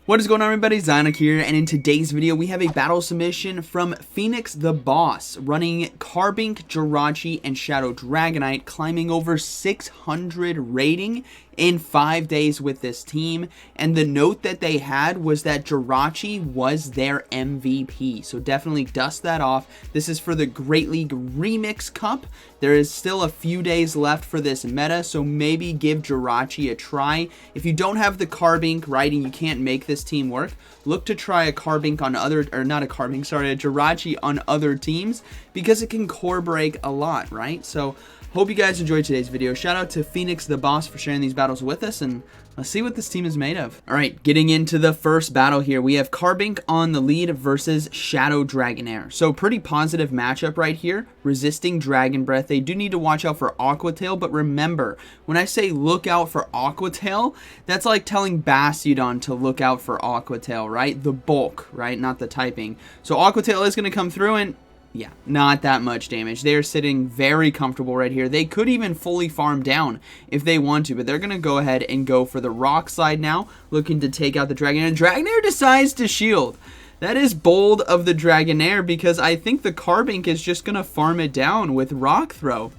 What is going on, everybody? ZyoniK here, and in today's video we have a battle submission from PhoenixThaBoss running Carbink, Jirachi, and Shadow Dragonite, climbing over 600 rating in 5 days with this team. And the note that they had was that Jirachi was their MVP, so definitely dust that off. This is for the Great League Remix Cup. There is still a few days left for this meta, so maybe give Jirachi a try. If you don't have the Carbink, right, and you can't make this team work, look to try a Carbink on other, or not a Carbink, sorry, a Jirachi on other teams, because it can core break a lot, right? So hope you guys enjoyed today's video. Shout out to PhoenixThaBoss for sharing these battles with us, and let's see what this team is made of. All right, getting into the first battle here, we have Carbink on the lead versus Shadow Dragonite. So pretty positive matchup right here, resisting Dragon Breath. They do need to watch out for Aqua Tail, but remember, when I say look out for Aqua Tail, that's like telling Bastiodon to look out for Aqua Tail, right? The bulk, right? Not the typing. So Aqua Tail is going to come through and yeah, not that much damage. They're sitting very comfortable right here. They could even fully farm down if they want to, but they're going to go ahead and go for the Rock Slide now, looking to take out the Dragonair. And Dragonair decides to shield. That is bold of the Dragonair, because I think the Carbink is just going to farm it down with Rock Throw.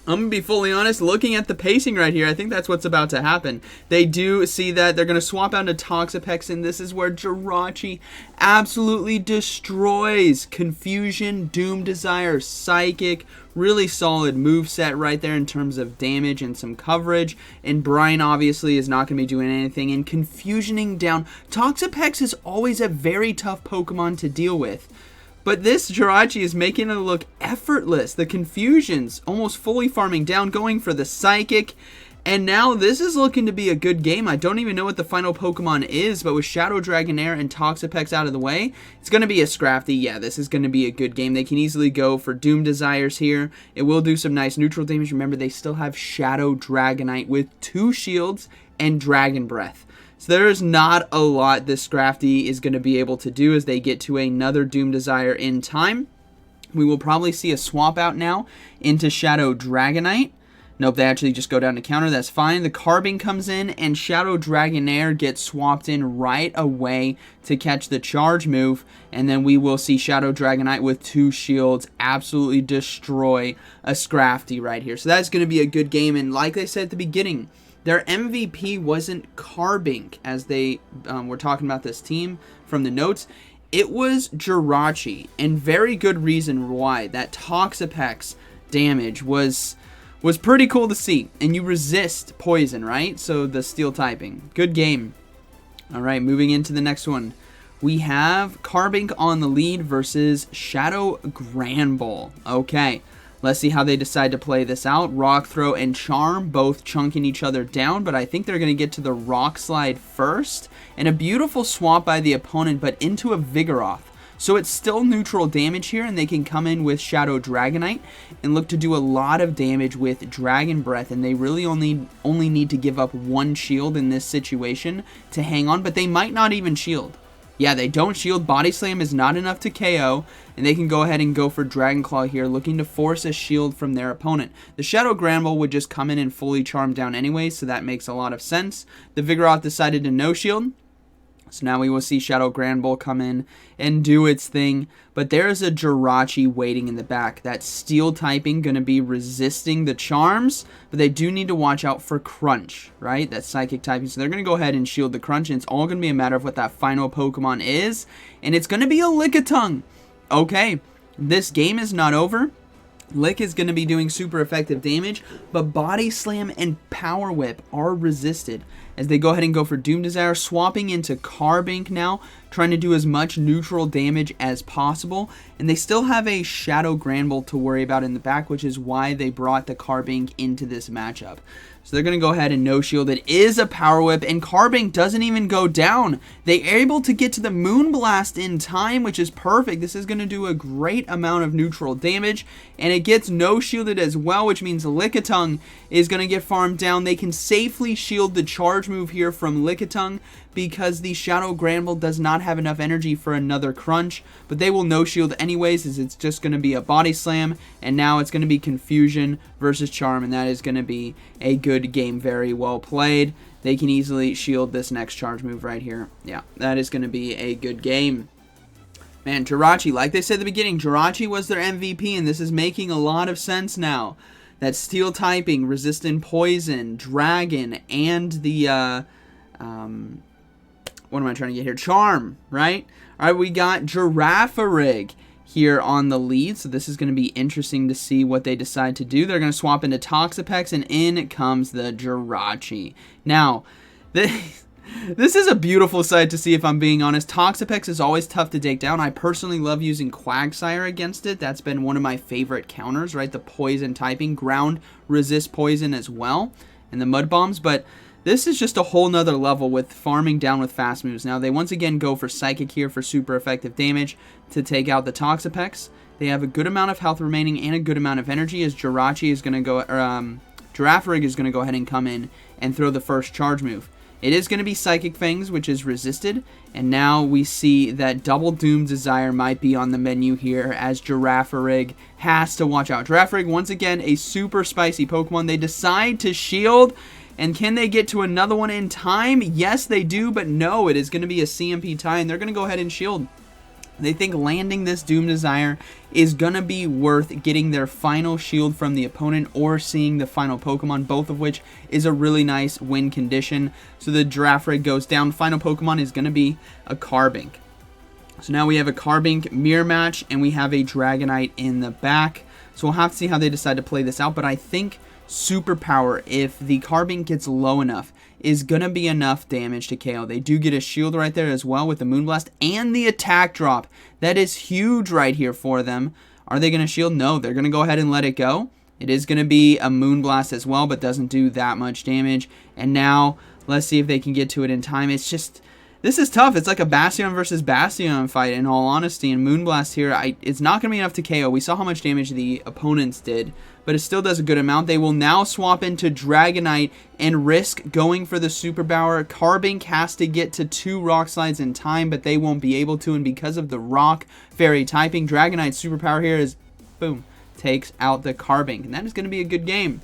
I'm going to be fully honest, looking at the pacing right here, I think that's what's about to happen. They do see that they're going to swap out to toxapex, and this is where Jirachi absolutely destroys Confusion, Doom Desire, Psychic. Really solid moveset right there in terms of damage and some coverage. And Brian obviously is not going to be doing anything. And Confusioning down. Toxapex is always a very tough Pokemon to deal with. But this Jirachi is making it look effortless. The Confusions almost fully farming down, going for the Psychic. And now this is looking to be a good game. I don't even know what the final Pokemon is, but with Shadow Dragonair and Toxapex out of the way, it's going to be a Scrafty. Yeah, this is going to be a good game. They can easily go for Doom Desires here. It will do some nice neutral damage. Remember, they still have Shadow Dragonite with 2 shields and Dragon Breath. So there is not a lot this Scrafty is going to be able to do as they get to another Doom Desire in time. We will probably see a swap out now into Shadow Dragonite. Nope, they actually just go down to counter. That's fine. The Carbink comes in, and Shadow Dragonair gets swapped in right away to catch the charge move. And then we will see Shadow Dragonite with 2 shields absolutely destroy a Scrafty right here. So that's going to be a good game. And like I said at the beginning, their MVP wasn't Carbink, as they were talking about this team from the notes. It was Jirachi, and very good reason why. That Toxapex damage was pretty cool to see. And you resist poison, right? So the steel typing. Good game. All right, moving into the next one. We have Carbink on the lead versus Shadow Granbull. Okay. Let's see how they decide to play this out. Rock Throw and Charm both chunking each other down, but I think they're going to get to the Rock Slide first. And a beautiful swap by the opponent, but into a Vigoroth. So it's still neutral damage here, and they can come in with Shadow Dragonite and look to do a lot of damage with Dragon Breath. And they really only need to give up 1 shield in this situation to hang on, but they might not even shield. Yeah, they don't shield. Body Slam is not enough to KO, and they can go ahead and go for Dragon Claw here, looking to force a shield from their opponent. The Shadow Granbull would just come in and fully charm down anyway, so that makes a lot of sense. The Vigoroth decided to no shield, so now we will see Shadow Granbull come in and do its thing. But there's a Jirachi waiting in the back. That steel typing going to be resisting the charms, but they do need to watch out for Crunch, right? That psychic typing. So they're going to go ahead and shield the Crunch, and it's all going to be a matter of what that final Pokemon is. And it's going to be a Lickitung. Okay, this game is not over. Lick is going to be doing super effective damage, but Body Slam and Power Whip are resisted as they go ahead and go for Doom Desire, swapping into Carbink now, trying to do as much neutral damage as possible. And they still have a Shadow Granbull to worry about in the back, which is why they brought the Carbink into this matchup. So they're going to go ahead and no shield. It is a Power Whip, and Carbink doesn't even go down. They are able to get to the Moonblast in time, which is perfect. This is going to do a great amount of neutral damage, and it gets no shielded as well, which means Lickitung is going to get farmed down. They can safely shield the charge move here from Lickitung because the Shadow Granbull does not have enough energy for another Crunch, but they will no shield anyways, as it's just going to be a Body Slam, and now it's going to be Confusion versus Charm, and that is going to be a good game. Very well played. they can easily shield this next charge move right here. Yeah, that is going to be a good game. Man, Jirachi, like they said at the beginning, Jirachi was their MVP, and this is making a lot of sense now. That steel typing, resistant poison, dragon, and the, what am I trying to get here? Charm, right? All right, we got Girafarig here on the lead, so this is going to be interesting to see what they decide to do. They're going to swap into Toxapex, and in comes the Jirachi. Now, this is a beautiful sight to see, if I'm being honest. Toxapex is always tough to take down. I personally love using Quagsire against it. That's been one of my favorite counters, right? The poison typing. Ground resist poison as well, and the mud bombs, but this is just a whole nother level with farming down with fast moves. Now, they once again go for Psychic here for super effective damage to take out the Toxapex. They have a good amount of health remaining and a good amount of energy, as Jirachi is going to go, Girafarig is going to go ahead and come in and throw the first charge move. It is going to be Psychic Fangs, which is resisted, and now we see that Double Doom Desire might be on the menu here, as Girafarig has to watch out. Girafarig, once again, a super spicy Pokemon. They decide to shield, and can they get to another one in time? Yes, they do, but no, it is going to be a CMP tie, and they're going to go ahead and shield. They think landing this Doom Desire is going to be worth getting their final shield from the opponent or seeing the final Pokemon, both of which is a really nice win condition. So the Girafarig goes down. Final Pokemon is going to be a Carbink. So now we have a Carbink mirror match, and we have a Dragonite in the back. So we'll have to see how they decide to play this out, but I think Superpower, if the Carbink gets low enough, is going to be enough damage to KO. They do get a shield right there as well with the Moonblast and the attack drop. That is huge right here for them. Are they going to shield? No, they're going to go ahead and let it go. It is going to be a Moonblast as well, but doesn't do that much damage. And now, let's see if they can get to it in time. It's just, this is tough. It's like a Bastion versus Bastion fight, in all honesty. And Moonblast here, it's not going to be enough to KO. We saw how much damage the opponents did, but it still does a good amount. They will now swap into Dragonite and risk going for the Superpower. Carbink has to get to 2 Rock Slides in time, but they won't be able to, and because of the Rock Fairy typing, Dragonite's Superpower here is, boom, takes out the Carbink, and that is going to be a good game.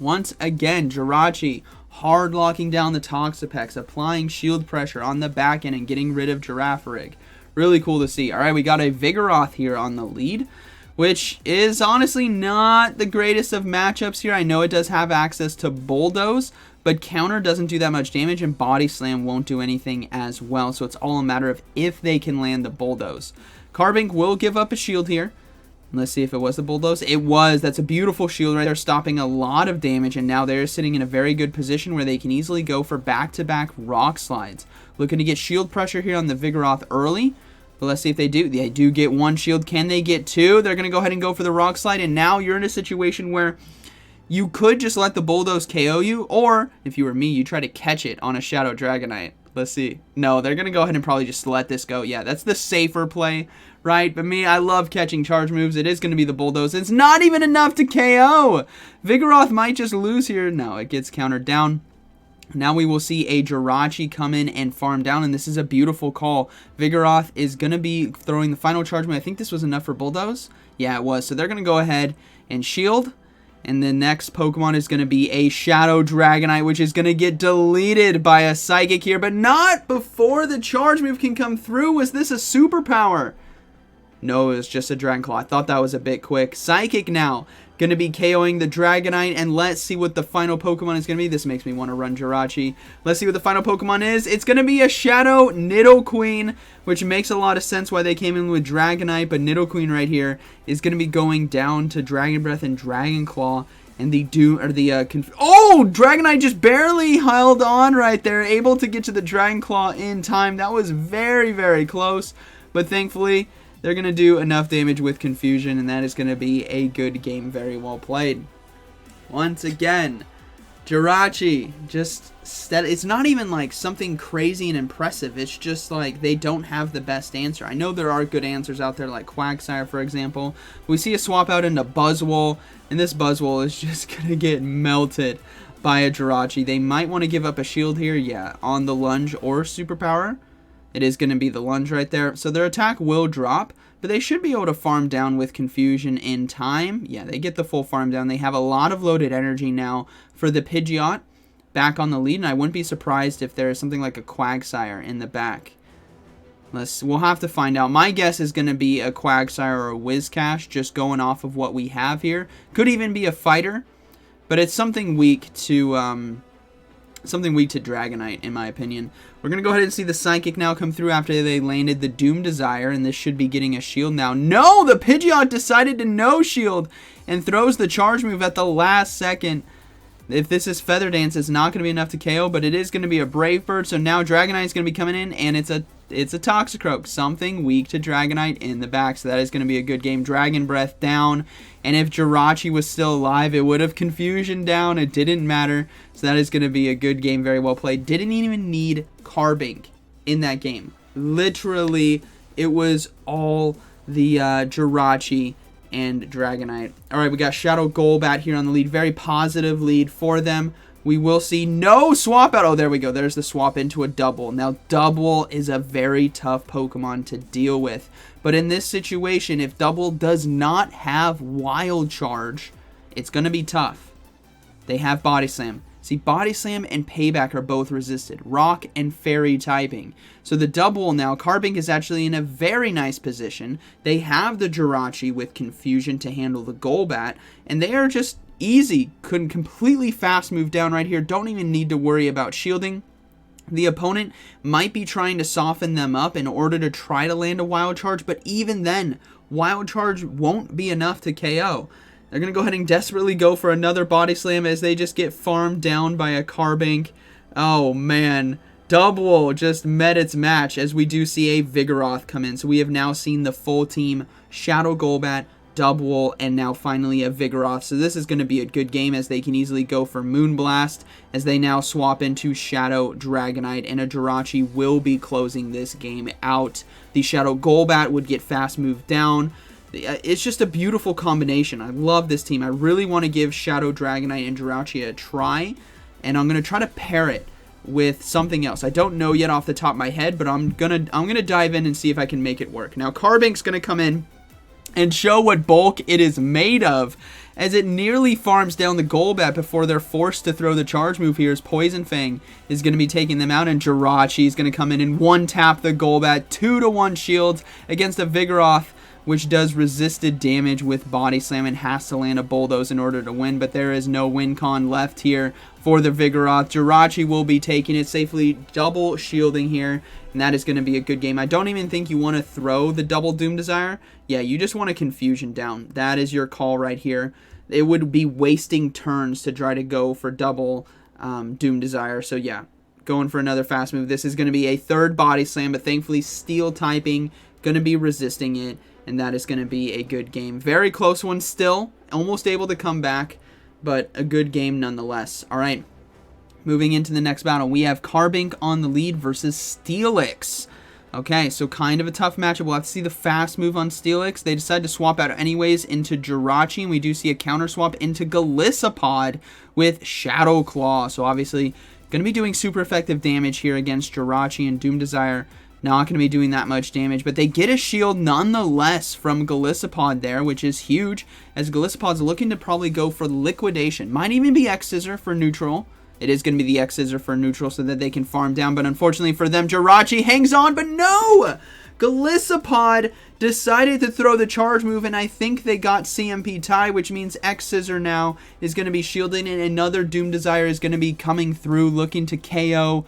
Once again, Jirachi hard locking down the Toxapex, applying shield pressure on the back end and getting rid of Girafarig. Really cool to see. All right, we got a Vigoroth here on the lead, which is honestly not the greatest of matchups here. I know it does have access to Bulldoze, but Counter doesn't do that much damage, and Body Slam won't do anything as well. So it's all a matter of if they can land the Bulldoze. Carbink will give up a shield here. Let's see if it was the Bulldoze. It was. That's a beautiful shield right there, stopping a lot of damage, and now they're sitting in a very good position where they can easily go for back-to-back Rock Slides. Looking to get shield pressure here on the Vigoroth early. But let's see if they do. They do get 1 shield. Can they get 2? They're going to go ahead and go for the Rock Slide. And now you're in a situation where you could just let the Bulldoze KO you. Or, if you were me, you try to catch it on a Shadow Dragonite. Let's see. No, they're going to go ahead and probably just let this go. Yeah, that's the safer play, right? But me, I love catching charge moves. It is going to be the Bulldoze. It's not even enough to KO. Vigoroth might just lose here. No, it gets countered down. Now we will see a Jirachi come in and farm down, and this is a beautiful call. Vigoroth is going to be throwing the final charge move. I think this was enough for Bulldoze. Yeah, it was. So they're going to go ahead and shield, and the next Pokemon is going to be a Shadow Dragonite, which is going to get deleted by a Psychic here, but not before the charge move can come through. Was this a Superpower? No, it was just a Dragon Claw. I thought that was a bit quick. Psychic now going to be KOing the Dragonite, and let's see what the final Pokemon is going to be. This makes me want to run Jirachi. Let's see what the final Pokemon is. It's going to be a Shadow Nidoqueen, which makes a lot of sense why they came in with Dragonite, but Nidoqueen right here is going to be going down to Dragon Breath and Dragon Claw, and the Dragonite just barely held on right there, able to get to the Dragon Claw in time. That was very, very close, but thankfully they're going to do enough damage with Confusion, and that is going to be a good game. Very well played. Once again, Jirachi, just it's not even like something crazy and impressive. It's just like they don't have the best answer. I know there are good answers out there like Quagsire, for example. We see a swap out into Buzzwole, and this Buzzwole is just going to get melted by a Jirachi. They might want to give up a shield here, yeah, on the Lunge or Superpower. It is going to be the Lunge right there. So their attack will drop, but they should be able to farm down with Confusion in time. Yeah, they get the full farm down. They have a lot of loaded energy now for the Pidgeot, back on the lead, and I wouldn't be surprised if there is something like a Quagsire in the back. We'll have to find out. My guess is going to be a Quagsire or a Whiscash, just going off of what we have here. Could even be a fighter, but it's something weak to Dragonite, in my opinion. We're going to go ahead and see the Psychic now come through after they landed the Doom Desire, and this should be getting a shield now. No! The Pidgeot decided to no shield and throws the charge move at the last second. If this is Feather Dance, it's not going to be enough to KO, but it is going to be a Brave Bird, so now Dragonite is going to be coming in, and it's a Toxicroak, something weak to Dragonite in the back, so that is going to be a good game. Dragon Breath down, and if Jirachi was still alive, it would have Confusion down. It didn't matter, so that is going to be a good game, very well played. Didn't even need Carbink in that game. Literally, it was all the Jirachi and Dragonite. Alright, we got Shadow Golbat here on the lead. Very positive lead for them. We will see no swap out. Oh, there we go. There's the swap into a Double. Now, Double is a very tough Pokemon to deal with. But in this situation, if Double does not have Wild Charge, it's going to be tough. They have Body Slam. See, Body Slam and Payback are both resisted. Rock and Fairy typing. So the Double now, Carbink is actually in a very nice position. They have the Jirachi with Confusion to handle the Golbat. And they are just easy. Couldn't completely fast move down right here. Don't even need to worry about shielding. The opponent might be trying to soften them up in order to try to land a Wild Charge. But even then, Wild Charge won't be enough to KO. They're going to go ahead and desperately go for another Body Slam as they just get farmed down by a Carbink. Oh, man. Double just met its match as we do see a Vigoroth come in. So we have now seen the full team, Shadow Golbat, Double, and now finally a Vigoroth. So this is going to be a good game as they can easily go for Moonblast as they now swap into Shadow Dragonite, and a Jirachi will be closing this game out. The Shadow Golbat would get fast moved down. It's just a beautiful combination. I love this team. I really want to give Shadow Dragonite and Jirachi a try, and I'm going to try to pair it with something else. I don't know yet off the top of my head, but I'm gonna dive in and see if I can make it work. Now, Carbink's going to come in and show what bulk it is made of, as it nearly farms down the Golbat before they're forced to throw the charge move here, as Poison Fang is going to be taking them out, and Jirachi is going to come in and one-tap the Golbat, 2-to-1 shields against a Vigoroth, which does resisted damage with Body Slam and has to land a Bulldoze in order to win, but there is no win con left here for the Vigoroth. Jirachi will be taking it safely, double shielding here, and that is going to be a good game. I don't even think you want to throw the double Doom Desire. Yeah, you just want a Confusion down. That is your call right here. It would be wasting turns to try to go for double Doom Desire, so yeah, going for another fast move. This is going to be a third Body Slam, but thankfully Steel typing, going to be resisting it. And that is going to be a good game. Very close one still. Almost able to come back, but a good game nonetheless. All right, moving into the next battle. We have Carbink on the lead versus Steelix. Okay, so kind of a tough matchup. We'll have to see the fast move on Steelix. They decide to swap out anyways into Jirachi, and we do see a counter swap into Golisopod with Shadow Claw. So obviously going to be doing super effective damage here against Jirachi, and Doom Desire not going to be doing that much damage, but they get a shield nonetheless from Golisopod there, which is huge, as Golisopod's looking to probably go for Liquidation. Might even be X-Scissor for neutral. It is going to be the X-Scissor for neutral so that they can farm down, but unfortunately for them, Jirachi hangs on, but no! Golisopod decided to throw the charge move, and I think they got CMP tie, which means X-Scissor now is going to be shielding, and another Doom Desire is going to be coming through, looking to KO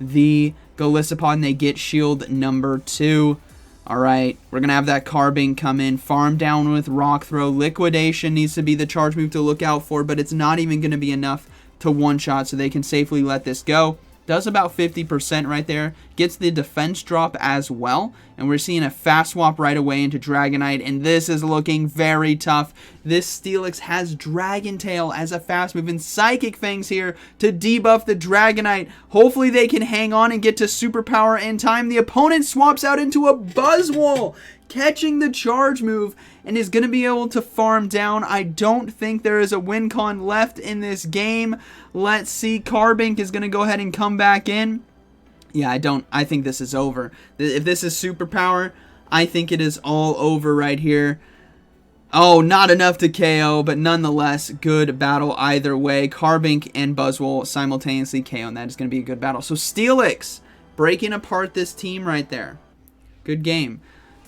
the Golisopod, and they get shield number 2. Alright, we're going to have that Carbink come in, farm down with Rock Throw. Liquidation needs to be the charge move to look out for, but it's not even going to be enough to one-shot, so they can safely let this go. Does about 50% right there. Gets the defense drop as well. And we're seeing a fast swap right away into Dragonite. And this is looking very tough. This Steelix has Dragon Tail as a fast move. And Psychic Fangs here to debuff the Dragonite. Hopefully they can hang on and get to superpower in time. The opponent swaps out into a Buzzwole, catching the charge move, and is going to be able to farm down. I don't think there is a win con left in this game. Let's see. Carbink is going to go ahead and come back in. Yeah, I think this is over. If this is superpower, I think it is all over right here. Oh, not enough to KO, but nonetheless, good battle either way. Carbink and Buzzwole simultaneously KO, and that is going to be a good battle. So Steelix breaking apart this team right there. Good game.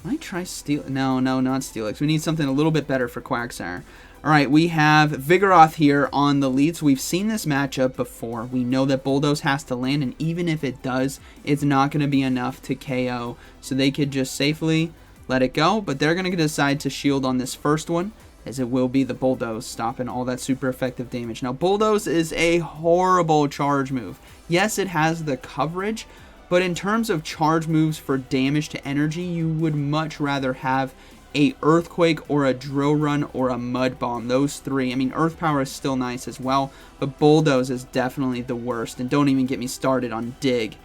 Might try Steel... No, not Steelix. We need something a little bit better for Quagsire. Alright, we have Vigoroth here on the lead. So we've seen this matchup before. We know that Bulldoze has to land, and even if it does, it's not going to be enough to KO. So they could just safely let it go, but they're going to decide to shield on this first one, as it will be the Bulldoze stopping all that super effective damage. Now, Bulldoze is a horrible charge move. Yes, it has the coverage, but in terms of charge moves for damage to energy, you would much rather have a Earthquake or a Drill Run or a Mud Bomb. Those three. I mean, Earth Power is still nice as well, but Bulldoze is definitely the worst. And don't even get me started on Dig.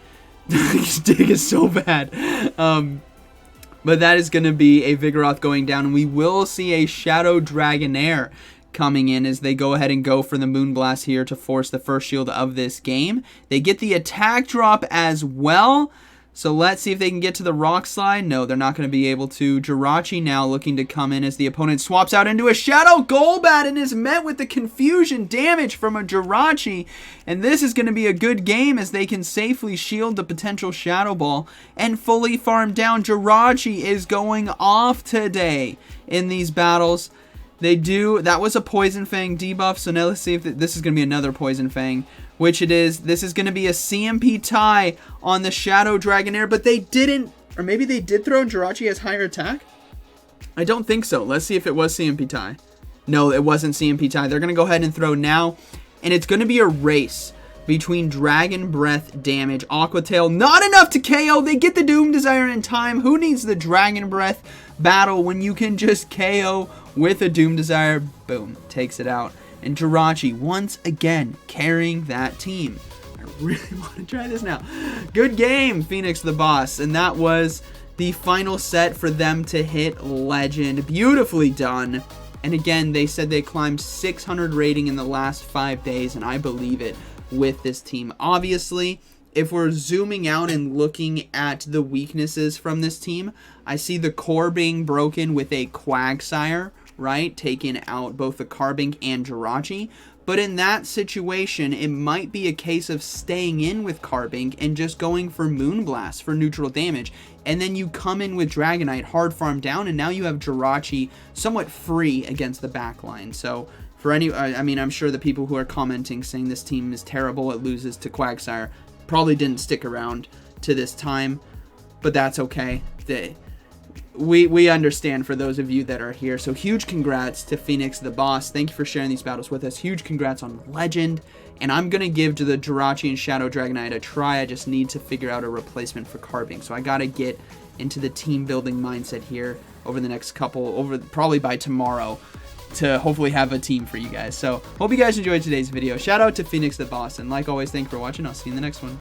Dig is so bad. But that is going to be a Vigoroth going down, and we will see a Shadow Dragonair coming in as they go ahead and go for the Moonblast here to force the first shield of this game. They get the attack drop as well. So let's see if they can get to the Rock Slide. No, they're not going to be able to. Jirachi now looking to come in as the opponent swaps out into a Shadow Golbat and is met with the confusion damage from a Jirachi. And this is going to be a good game as they can safely shield the potential Shadow Ball and fully farm down. Jirachi is going off today in these battles. They do. That was a Poison Fang debuff, so now let's see if this is going to be another Poison Fang, which it is. This is going to be a CMP tie on the Shadow Dragonair, but they didn't, or maybe they did throw in Jirachi as higher attack? I don't think so. Let's see if it was CMP tie. No, it wasn't CMP tie. They're going to go ahead and throw now, and it's going to be a race between Dragon Breath damage. Aqua Tail, not enough to KO. They get the Doom Desire in time. Who needs the Dragon Breath battle when you can just KO with a Doom Desire? Boom, takes it out. And Jirachi, once again, carrying that team. I really want to try this now. Good game, PhoenixThaBoss. And that was the final set for them to hit Legend. Beautifully done. And again, they said they climbed 600 rating in the last 5 days, and I believe it with this team. Obviously, if we're zooming out and looking at the weaknesses from this team, I see the core being broken with a Quagsire, right? Taking out both the Carbink and Jirachi. But in that situation, it might be a case of staying in with Carbink and just going for Moonblast for neutral damage. And then you come in with Dragonite, hard farm down, and now you have Jirachi somewhat free against the backline. So for any, I mean, I'm sure the people who are commenting saying this team is terrible, it loses to Quagsire, probably didn't stick around to this time, but that's okay. We understand for those of you that are here. So huge congrats to PhoenixThaBoss. Thank you for sharing these battles with us. Huge congrats on Legend. And I'm going to give to the Jirachi and Shadow Dragonite a try. I just need to figure out a replacement for Carbink. So I got to get into the team building mindset here over the next couple, probably by tomorrow, to hopefully have a team for you guys. So hope you guys enjoyed today's video. Shout out to PhoenixThaBoss. And like always, thank you for watching. I'll see you in the next one.